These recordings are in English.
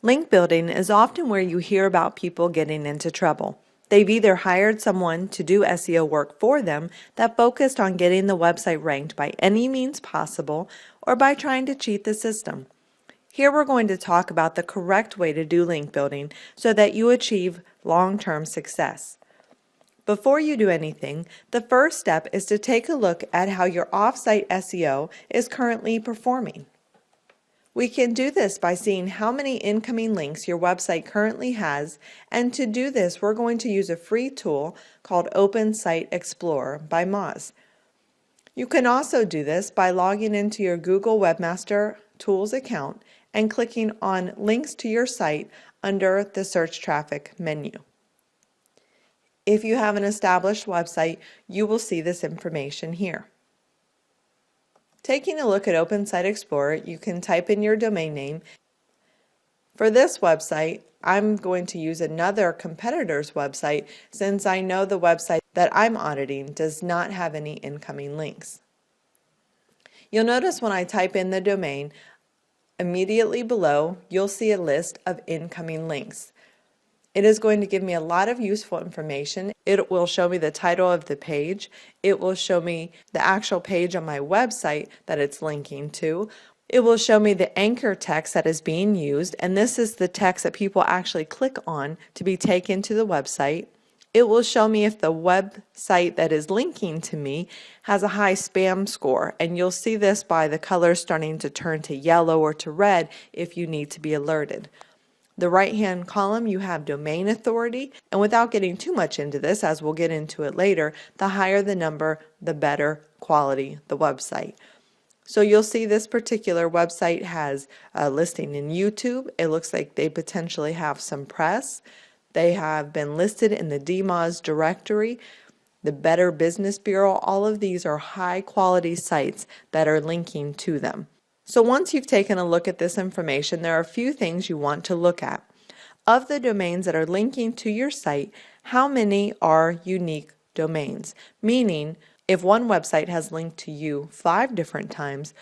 Link building is often where you hear about people getting into trouble. They've either hired someone to do SEO work for them that focused on getting the website ranked by any means possible or by trying to cheat the system. Here we're going to talk about the correct way to do link building so that you achieve long-term success. Before you do anything, the first step is to take a look at how your off-site SEO is currently performing. We can do this by seeing how many incoming links your website currently has, and to do this we're going to use a free tool called Open Site Explorer by Moz. You can also do this by logging into your Google Webmaster Tools account and clicking on Links to your site under the Search Traffic menu. If you have an established website, you will see this information here. Taking a look at Open Site Explorer, you can type in your domain name. For this website, I'm going to use another competitor's website since I know the website that I'm auditing does not have any incoming links. You'll notice when I type in the domain, immediately below you'll see a list of incoming links. It is going to give me a lot of useful information. It will show me the title of the page. It will show me the actual page on my website that it's linking to. It will show me the anchor text that is being used, and this is the text that people actually click on to be taken to the website. It will show me if the website that is linking to me has a high spam score, and you'll see this by the colors starting to turn to yellow or to red if you need to be alerted. The right-hand column, you have domain authority, and without getting too much into this, as we'll get into it later, the higher the number, the better quality the website. So you'll see this particular website has a listing in YouTube. It looks like they potentially have some press. They have been listed in the DMOZ directory, the Better Business Bureau. All of these are high-quality sites that are linking to them. So once you've taken a look at this information, there are a few things you want to look at. Of the domains that are linking to your site, how many are unique domains? Meaning, if one website has linked to you 5 different times,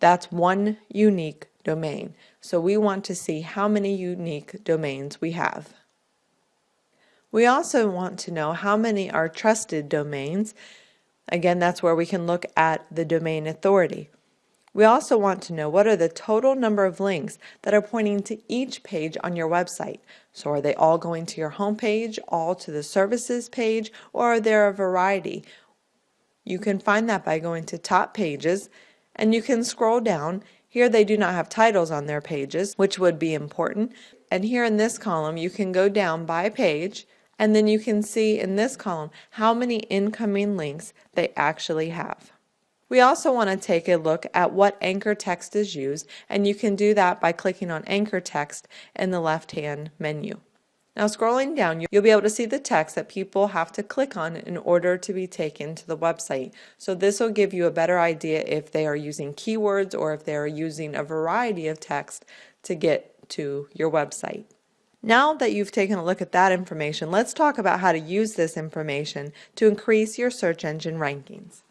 that's one unique domain. So we want to see how many unique domains we have. We also want to know how many are trusted domains. Again, that's where we can look at the domain authority. We also want to know what are the total number of links that are pointing to each page on your website. So are they all going to your home page, all to the services page, or are there a variety? You can find that by going to top pages, and you can scroll down. Here they do not have titles on their pages, which would be important. And here in this column you can go down by page, and then you can see in this column how many incoming links they actually have. We also want to take a look at what anchor text is used, and you can do that by clicking on anchor text in the left-hand menu. Now scrolling down, you'll be able to see the text that people have to click on in order to be taken to the website. So this will give you a better idea if they are using keywords or if they are using a variety of text to get to your website. Now that you've taken a look at that information, let's talk about how to use this information to increase your search engine rankings.